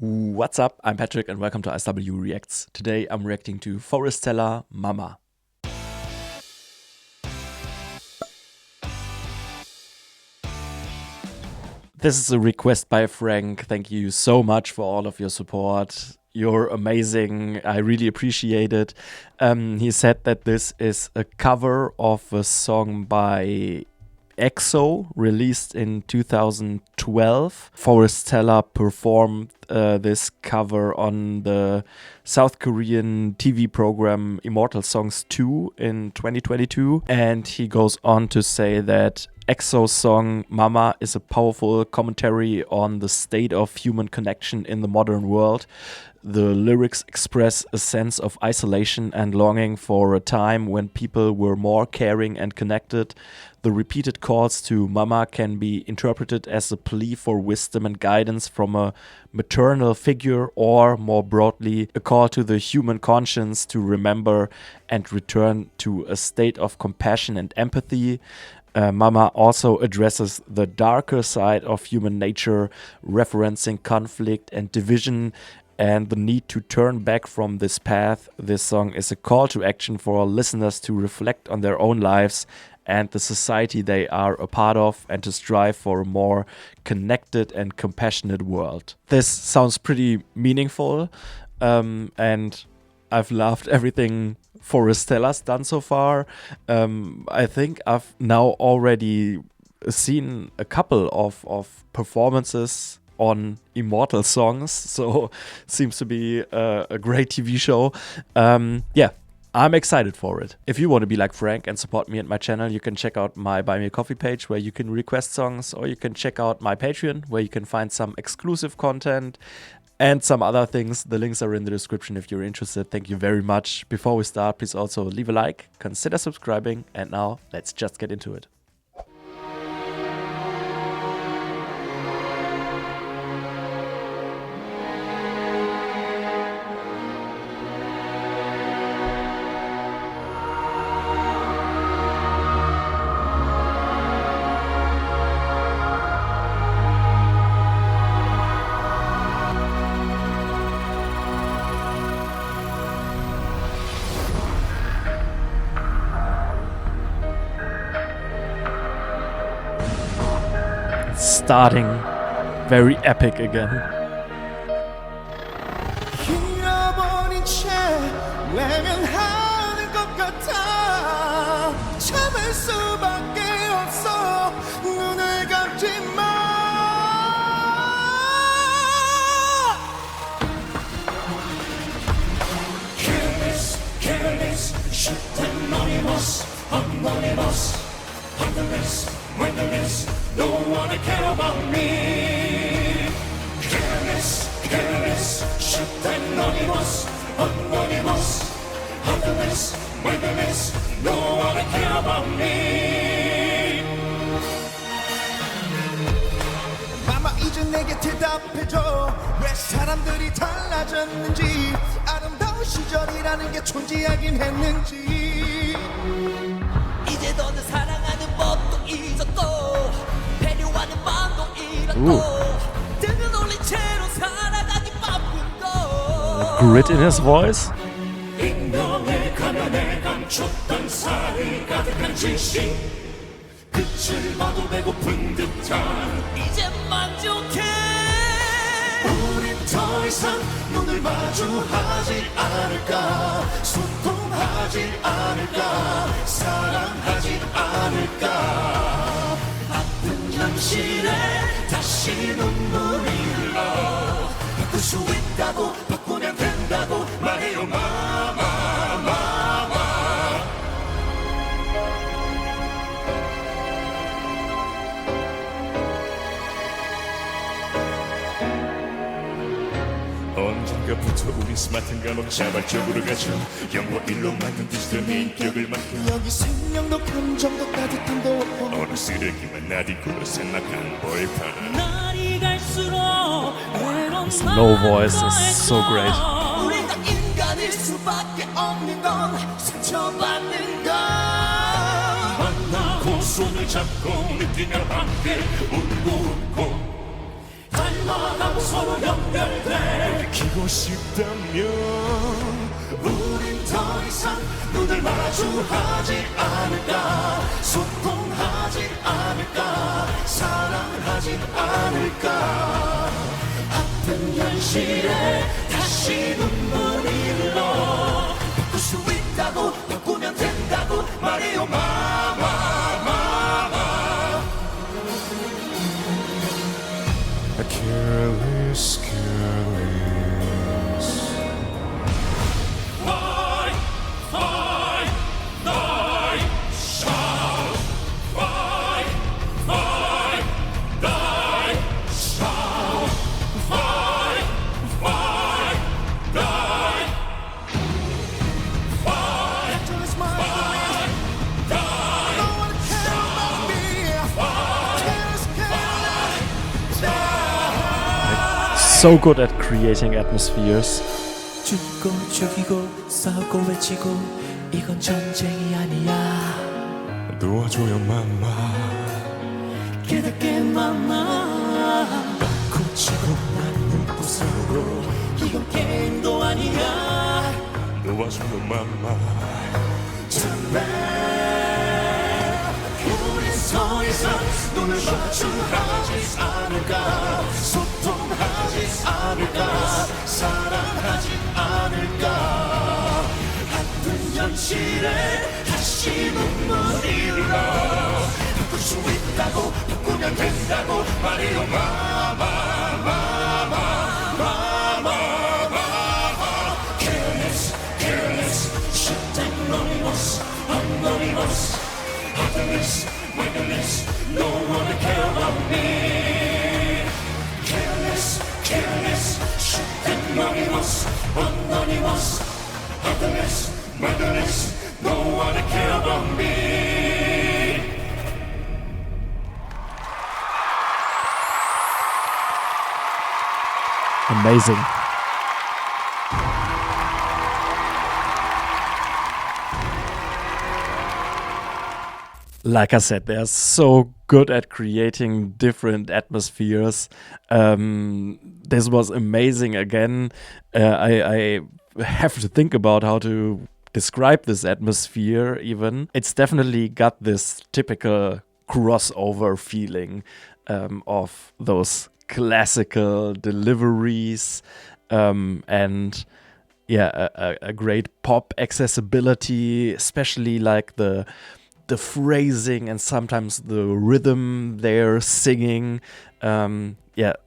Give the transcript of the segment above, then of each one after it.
What's up? I'm Patrick and welcome to ISW Reacts. Today I'm reacting to Forestella, Mama. This is a request by Frank. Thank you so much for all of your support. You're amazing. I really appreciate it. He said that this is a cover of a song by EXO, released in 2012. Forestella performed this cover on the South Korean TV program Immortal Songs 2 in 2022. And he goes on to say that EXO's song Mama is a powerful commentary on the state of human connection in the modern world. The lyrics express a sense of isolation and longing for a time when people were more caring and connected. The repeated calls to Mama can be interpreted as a plea for wisdom and guidance from a maternal figure, or more broadly, a call to the human conscience to remember and return to a state of compassion and empathy. Mama also addresses the darker side of human nature, referencing conflict and division and the need to turn back from this path. This song is a call to action for listeners to reflect on their own lives and the society they are a part of, and to strive for a more connected and compassionate world. This sounds pretty meaningful, and I've loved everything Forestella's done so far. I think I've now already seen a couple of performances on Immortal songs, so seems to be a great TV show. Yeah, I'm excited for it. If you want to be like Frank and support me and my channel, you can check out my Buy Me a Coffee page where you can request songs, or you can check out my Patreon where you can find some exclusive content and some other things. The links are in the description if you're interested. Thank you very much. Before we start, please also leave a like, consider subscribing, and now let's just get into it. Starting very epic again. 잃어버린 채 외면하는 것 같아. 참을 수밖에 없어. 눈을 감지 마. Careless, shit anonymous, anonymous, underless, windowless. Don't wanna care about me. Careless, shit anonymous, anonymous, otherless, windowless. Don't wanna care about me. Mama 이제 내게 대답해줘. 왜 사람들이 달라졌는지, 아름다운 시절이라는 게 존재하긴 했는지. 이제 너는 사랑하는 법도 잊었고. Grit in his voice. 이제 만족해. 우린 더 이상 눈을 마주하지 않을까. 소통하지 않을까. 사랑하지 않을까. 현실에 다시 눈물이 흘러. 바꿀 수 있다고, 바꾸면 된다고 말해요. 마마. 언젠가부터 우린 스마트한 감옥 자발적으로 가죠. 영어 일로 만든 디지털 인격을 맡겨. 여기 생명도 감정도 따뜻함도 없고, 어느 쓰레기만 나디고 생각한 보이판. 날이 갈수록 His low voice is so great. 우리가 인간일 수밖에 없는 건 상처받는 것. 만나고 손을 잡고 느끼며 함께 울고 웃고. 하나하나하고 서로 연결돼 느끼고 싶다면 우린 더 이상 눈을 마주하지 않을까 소통하지 않을까 사랑하지 않을까 아픈 현실에 다시 눈물이 흘러 바꿀 수 있다고 바꾸면 된다고 말해요 마마 Careless, careless Fight, fight, die, shout Fight, fight, die, shout Fight, fight, die Fight, fight, die No one cares about me Careless, careless, die So good at creating atmospheres. 죽고 죽이고 싸우고 외치고 이건 전쟁이 아니야 도와줘요 맘마 깨닫게 맘마 고치고 난 부수고 이건 게임도 아니야 도와줘요 맘마 Turn back 우린 더 이상 눈을 마주하지 않을까 소통하지 않을까 사랑하지 않을까 아픈 현실에 다시 눈물이 흘러 바꿀 수 있다고 바꾸면 된다고 말해요 마마 마마 마마 마마 Careless, careless, shut down anonymous, anonymous Heartless, windowless, no one care about me Careless, careless, shut down anonymous, anonymous Heartless, windowless, no one care about me Amazing. Like I said, they're so good at creating different atmospheres. This was amazing again. I have to think about how to describe this atmosphere even. It's definitely got this typical crossover feeling of those classical deliveries and yeah, a great pop accessibility, especially like the phrasing and sometimes the rhythm they're singing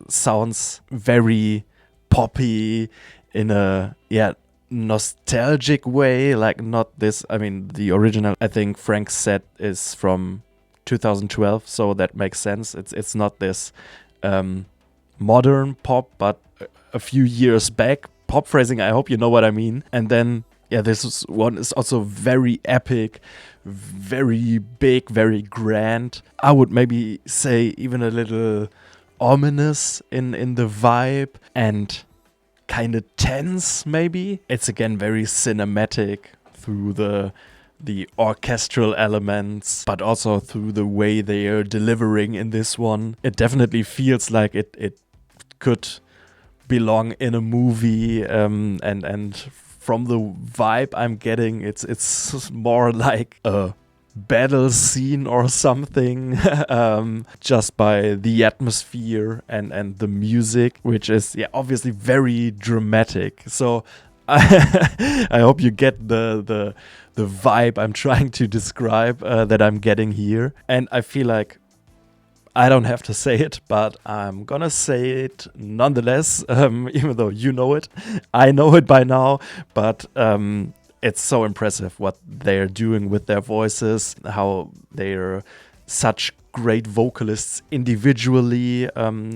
sounds very poppy in a nostalgic way, like not this, I mean the original I think Frank said is from 2012, so that makes sense. It's not this modern pop, but a few years back pop phrasing. I hope you know what I mean. And then this one is also very epic, very big, very grand. I would maybe say even a little ominous in the vibe and kind of tense maybe. It's again very cinematic through the orchestral elements, but also through the way they are delivering in this one. It definitely feels like it could belong in a movie, and from the vibe I'm getting, it's more like a battle scene or something, just by the atmosphere and the music, which is obviously very dramatic. So I hope you get the vibe I'm trying to describe, that I'm getting here. And I feel like I don't have to say it, but I'm gonna say it nonetheless, even though you know it. I know it by now, but it's so impressive what they're doing with their voices, how they're such great vocalists individually,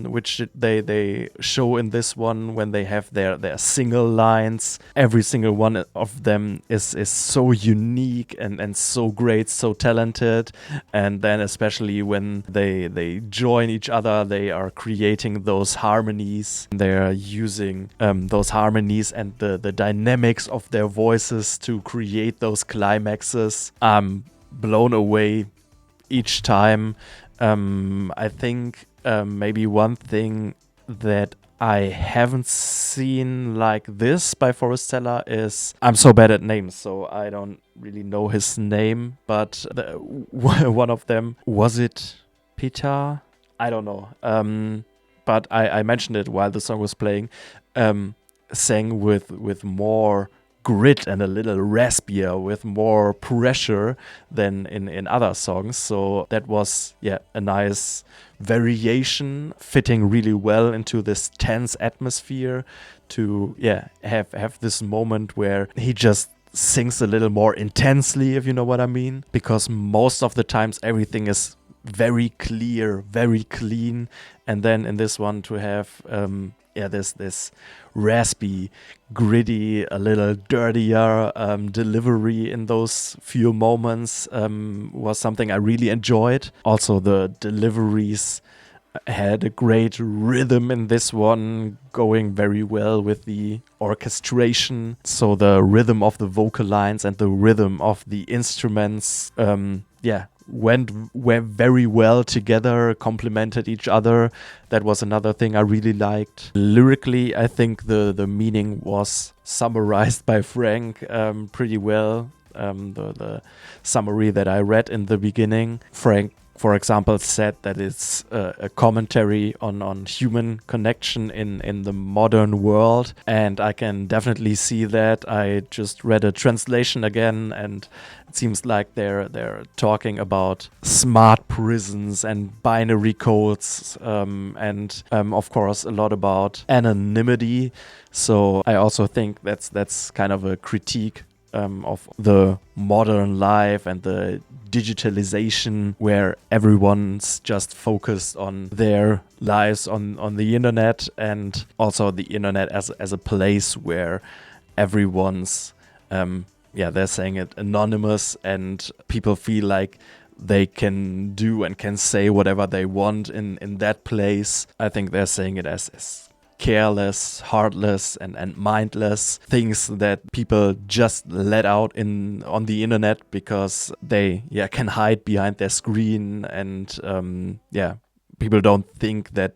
which they show in this one when they have their single lines. Every single one of them is so unique and so great, so talented. And then especially when they join each other, they are creating those harmonies. They're using those harmonies and the dynamics of their voices to create those climaxes. I'm blown away each time. I think maybe one thing that I haven't seen like this by Forestella is, I'm so bad at names, so I don't really know his name, but one of them, was it Peter? I don't know. But I mentioned it while the song was playing, sang with more grit and a little raspier, with more pressure than in other songs. So that was a nice variation, fitting really well into this tense atmosphere, to have this moment where he just sings a little more intensely, if you know what I mean, because most of the times everything is very clear, very clean, and then in this one to have this raspy, gritty, a little dirtier delivery in those few moments was something I really enjoyed. Also, the deliveries had a great rhythm in this one, going very well with the orchestration. So the rhythm of the vocal lines and the rhythm of the instruments, went very well together, complemented each other. That was another thing I really liked. Lyrically, I think the meaning was summarized by Frank pretty well. The summary that I read in the beginning, Frank, for example, said that it's a commentary on human connection in the modern world, and I can definitely see that. I just read a translation again, and it seems like they're talking about smart prisons and binary codes, and of course a lot about anonymity. So I also think that's kind of a critique of the modern life and the digitalization, where everyone's just focused on their lives on the internet, and also the internet as a place where everyone's they're saying it, anonymous, and people feel like they can do and can say whatever they want in that place. I think they're saying it as careless, heartless, and mindless things that people just let out on the internet because they can hide behind their screen, and people don't think that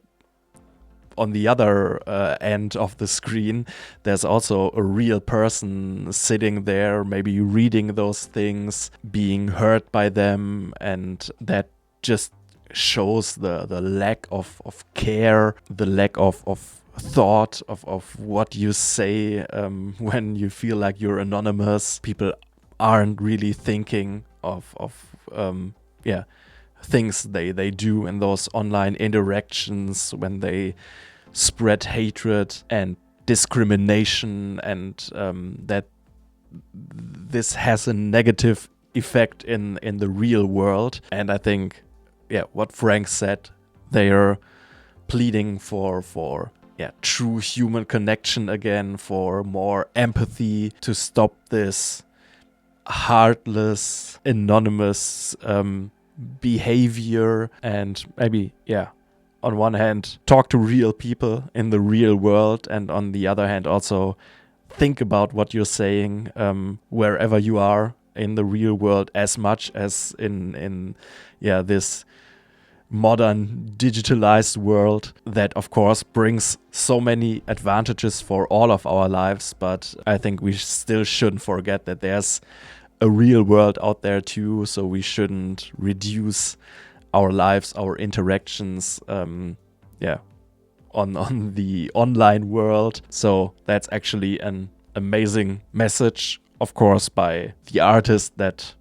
on the other end of the screen there's also a real person sitting there, maybe reading those things, being heard by them, and that just shows the lack of care, the lack of thought of what you say when you feel like you're anonymous. People aren't really thinking of things they do in those online interactions, when they spread hatred and discrimination, and that this has a negative effect in the real world. And I think what Frank said, they are pleading for true human connection again, for more empathy, to stop this heartless, anonymous behavior, and maybe, on one hand, talk to real people in the real world, and on the other hand, also think about what you're saying wherever you are in the real world, as much as in this modern digitalized world that of course brings so many advantages for all of our lives. But I think we still shouldn't forget that there's a real world out there too, so we shouldn't reduce our lives, our interactions on the online world. So that's actually an amazing message, of course, by the artist that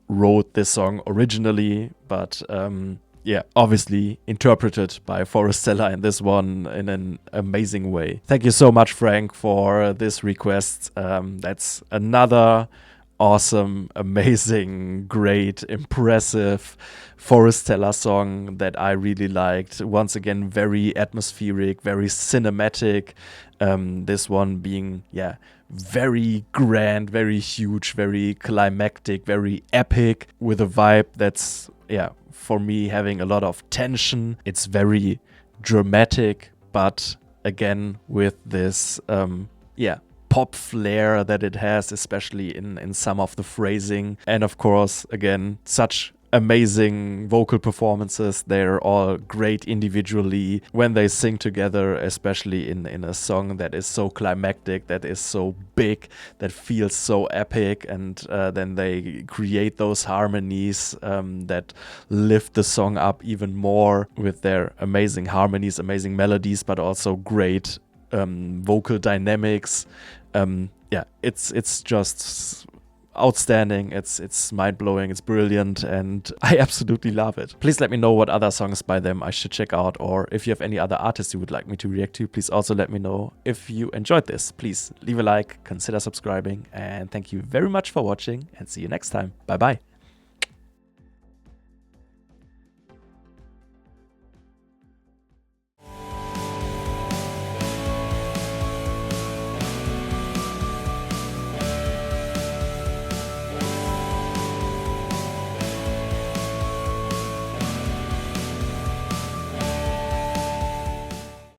wrote this song originally, but obviously interpreted by Forestella in this one in an amazing way. Thank you so much, Frank, for this request. That's another awesome, amazing, great, impressive Forestella song that I really liked. Once again, very atmospheric, very cinematic. This one being, very grand, very huge, very climactic, very epic, with a vibe that's, for me, having a lot of tension. It's very dramatic, but again, with this, pop flair that it has, especially in some of the phrasing. And of course, again, such amazing vocal performances. They're all great individually. When they sing together, especially in a song that is so climactic, that is so big, that feels so epic, and then they create those harmonies that lift the song up even more with their amazing harmonies, amazing melodies, but also great vocal dynamics. It's just outstanding. It's mind-blowing, it's brilliant, and I absolutely love it. Please let me know what other songs by them I should check out, or if you have any other artists you would like me to react to, please also let me know. If you enjoyed this, please leave a like, consider subscribing, and thank you very much for watching, and see you next time. Bye bye.